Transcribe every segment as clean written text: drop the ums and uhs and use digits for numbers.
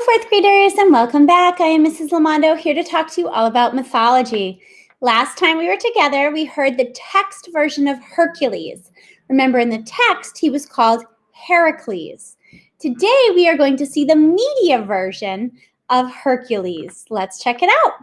fourth graders, and welcome back. I am Mrs. Lamondo here to talk to you all about mythology. Last time we were together, we heard the text version of Hercules. Remember, in the text, he was called Heracles. Today, we are going to see the media version of Hercules. Let's check it out.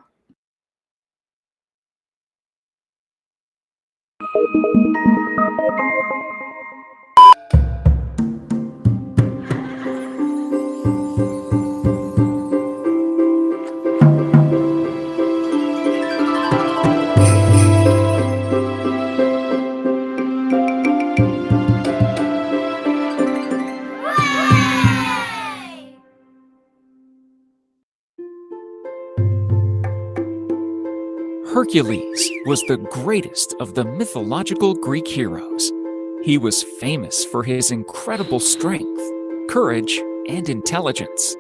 Hercules was the greatest of the mythological Greek heroes. He was famous for his incredible strength, courage, and intelligence.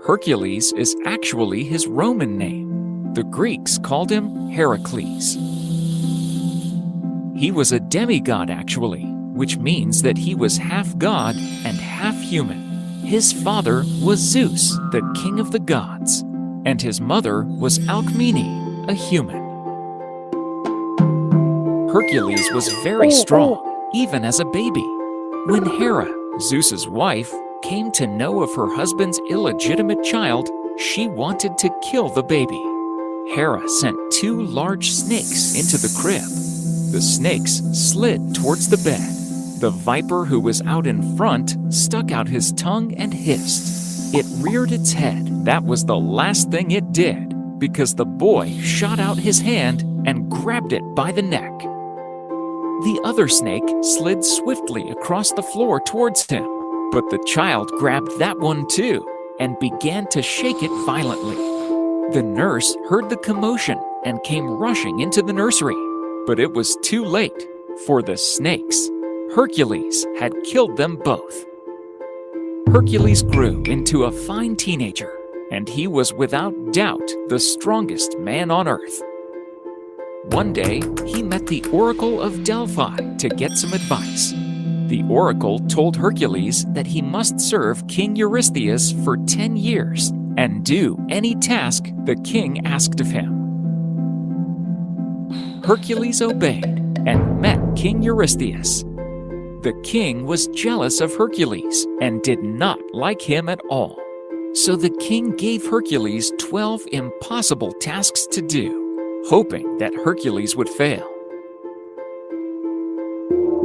Hercules is actually his Roman name. The Greeks called him Heracles. He was a demigod actually, which means that he was half god and half human. His father was Zeus, the king of the gods, and his mother was Alcmene, a human. Hercules was very strong, even as a baby. When Hera, Zeus's wife, came to know of her husband's illegitimate child, she wanted to kill the baby. Hera sent 2 large snakes into the crib. The snakes slid towards the bed. The viper who was out in front stuck out his tongue and hissed. It reared its head. That was the last thing it did, because the boy shot out his hand and grabbed it by the neck. The other snake slid swiftly across the floor towards him, but the child grabbed that one too and began to shake it violently. The nurse heard the commotion and came rushing into the nursery, but it was too late for the snakes. Hercules had killed them both. Hercules grew into a fine teenager, and he was without doubt the strongest man on earth. One day, he met the Oracle of Delphi to get some advice. The Oracle told Hercules that he must serve King Eurystheus for 10 years and do any task the king asked of him. Hercules obeyed and met King Eurystheus. The king was jealous of Hercules and did not like him at all. So the king gave Hercules 12 impossible tasks to do, hoping that Hercules would fail.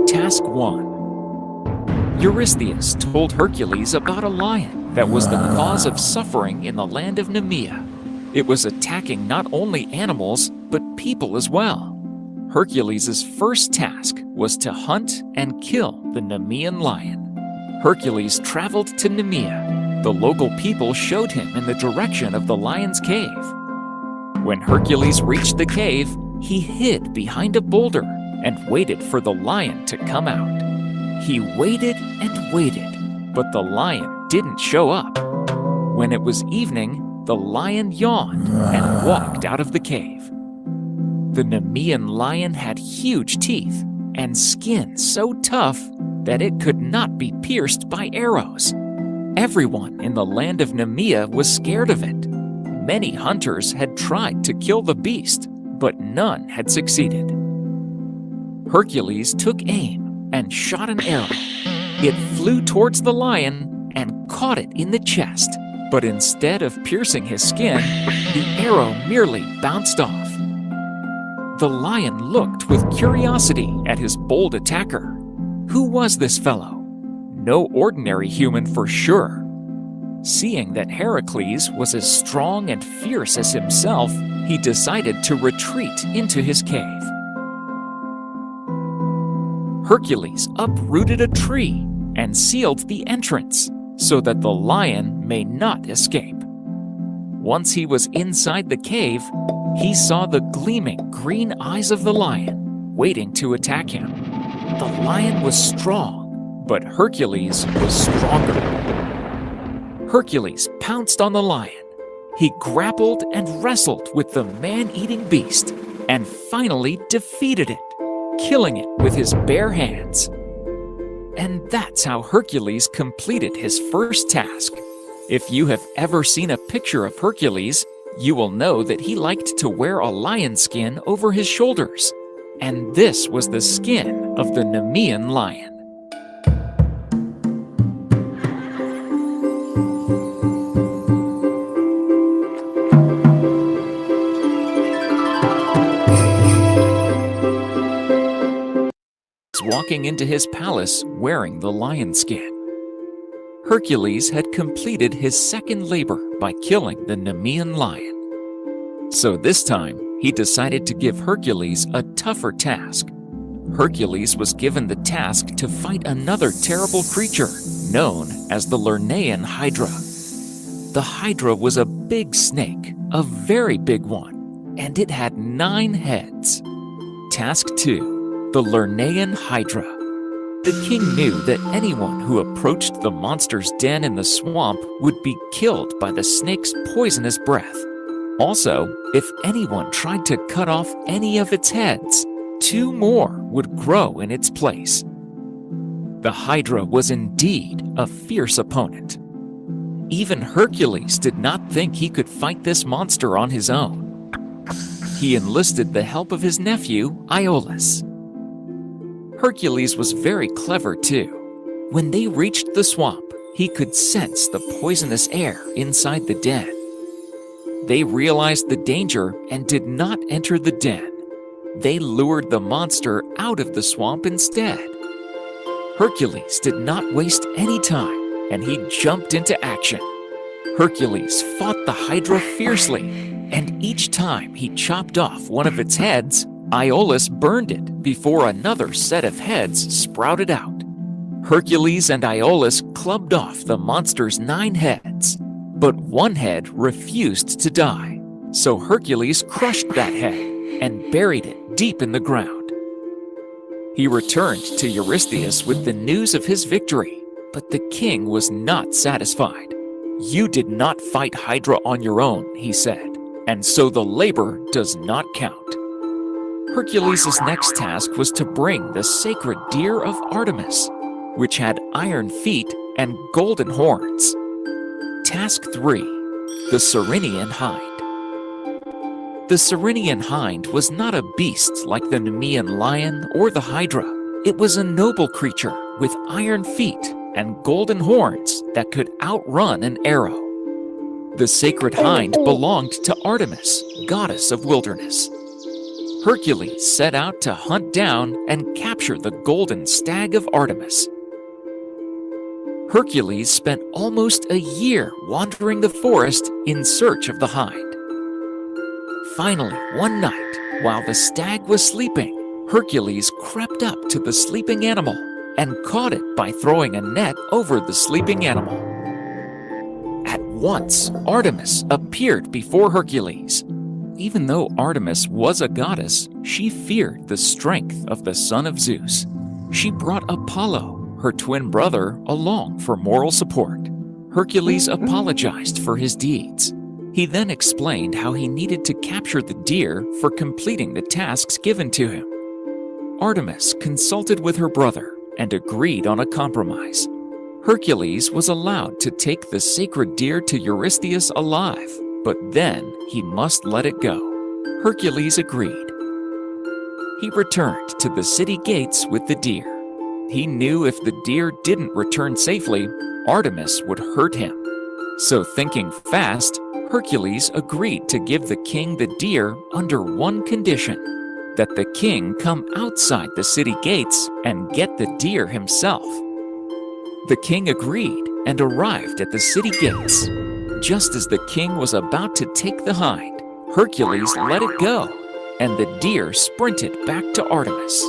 Task 1. Eurystheus told Hercules about a lion that was the cause of suffering in the land of Nemea. It was attacking not only animals, but people as well. Hercules' first task was to hunt and kill the Nemean Lion. Hercules traveled to Nemea. The local people showed him in the direction of the lion's cave. When Hercules reached the cave, he hid behind a boulder and waited for the lion to come out. He waited and waited, but the lion didn't show up. When it was evening, the lion yawned and walked out of the cave. The Nemean lion had huge teeth and skin so tough that it could not be pierced by arrows. Everyone in the land of Nemea was scared of it. Many hunters had tried to kill the beast, but none had succeeded. Hercules took aim and shot an arrow. It flew towards the lion and caught it in the chest, but instead of piercing his skin, the arrow merely bounced off. The lion looked with curiosity at his bold attacker. Who was this fellow? No ordinary human for sure. Seeing that Heracles was as strong and fierce as himself, he decided to retreat into his cave. Hercules uprooted a tree and sealed the entrance so that the lion may not escape. Once he was inside the cave, he saw the gleaming green eyes of the lion waiting to attack him. The lion was strong, but Hercules was stronger. Hercules pounced on the lion. He grappled and wrestled with the man-eating beast and finally defeated it, killing it with his bare hands. And that's how Hercules completed his first task. If you have ever seen a picture of Hercules, you will know that he liked to wear a lion skin over his shoulders. And this was the skin of the Nemean lion. Walking into his palace wearing the lion skin. Hercules had completed his second labor by killing the Nemean lion. So this time, he decided to give Hercules a tougher task. Hercules was given the task to fight another terrible creature known as the Lernaean Hydra. The Hydra was a big snake, a very big one, and it had 9 heads. Task 2, the Lernaean Hydra. The king knew that anyone who approached the monster's den in the swamp would be killed by the snake's poisonous breath. Also, if anyone tried to cut off any of its heads, 2 more would grow in its place. The Hydra was indeed a fierce opponent. Even Hercules did not think he could fight this monster on his own. He enlisted the help of his nephew, Iolaus. Hercules was very clever too. When they reached the swamp, he could sense the poisonous air inside the den. They realized the danger and did not enter the den. They lured the monster out of the swamp instead. Hercules did not waste any time, and he jumped into action. Hercules fought the Hydra fiercely, and each time he chopped off one of its heads, Iolaus burned it before another set of heads sprouted out. Hercules and Iolaus clubbed off the monster's 9 heads, but one head refused to die, so Hercules crushed that head and buried it deep in the ground. He returned to Eurystheus with the news of his victory, but the king was not satisfied. "You did not fight Hydra on your own," he said, "and so the labor does not count." Hercules' next task was to bring the sacred deer of Artemis, which had iron feet and golden horns. Task 3, the Lernaean Hind. The Lernaean Hind was not a beast like the Nemean Lion or the Hydra. It was a noble creature with iron feet and golden horns that could outrun an arrow. The sacred hind belonged to Artemis, goddess of wilderness. Hercules set out to hunt down and capture the golden stag of Artemis. Hercules spent almost a year wandering the forest in search of the hind. Finally, one night, while the stag was sleeping, Hercules crept up to the sleeping animal and caught it by throwing a net over the sleeping animal. At once, Artemis appeared before Hercules. Even though Artemis was a goddess, she feared the strength of the son of Zeus. She brought Apollo, her twin brother, along for moral support. Hercules apologized for his deeds. He then explained how he needed to capture the deer for completing the tasks given to him. Artemis consulted with her brother and agreed on a compromise. Hercules was allowed to take the sacred deer to Eurystheus alive, but then he must let it go. Hercules agreed. He returned to the city gates with the deer. He knew if the deer didn't return safely, Artemis would hurt him. So thinking fast, Hercules agreed to give the king the deer under one condition: that the king come outside the city gates and get the deer himself. The king agreed and arrived at the city gates. Just as the king was about to take the hind, Hercules let it go, and the deer sprinted back to Artemis.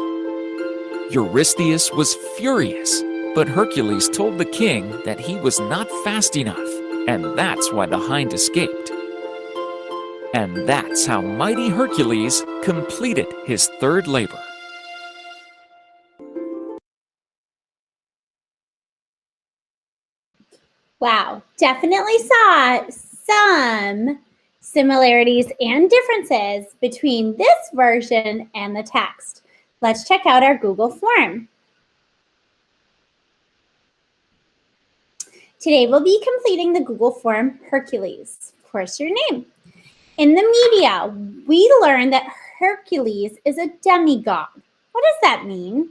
Eurystheus was furious, but Hercules told the king that he was not fast enough, and that's why the hind escaped. And that's how mighty Hercules completed his third labor. Wow, definitely saw some similarities and differences between this version and the text. Let's check out our Google form. Today we'll be completing the Google form Hercules. Of course, your name. In the media, we learned that Hercules is a demigod. What does that mean?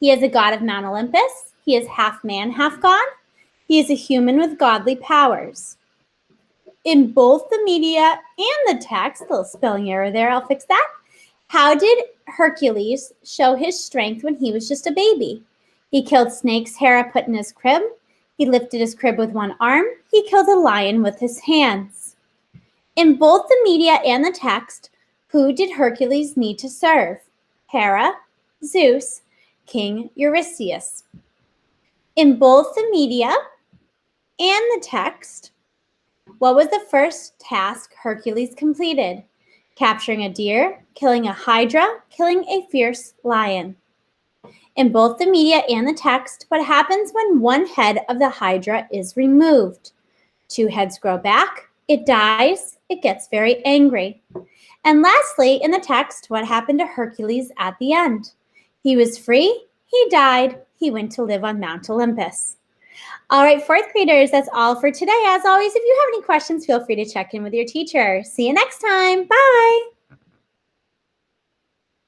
He is a god of Mount Olympus. He is half man, half god. He is a human with godly powers. In both the media and the text, a little spelling error there, I'll fix that. How did Hercules show his strength when he was just a baby? He killed snakes Hera put in his crib. He lifted his crib with one arm. He killed a lion with his hands. In both the media and the text, who did Hercules need to serve? Hera, Zeus, King Eurystheus. In both the media and the text, what was the first task Hercules completed? Capturing a deer, killing a hydra, killing a fierce lion. In both the media and the text, what happens when one head of the hydra is removed? Two heads grow back, it dies, it gets very angry. And lastly, in the text, what happened to Hercules at the end? He was free, he died, he went to live on Mount Olympus. All right, fourth graders, that's all for today. As always, if you have any questions, feel free to check in with your teacher. See you next time. Bye.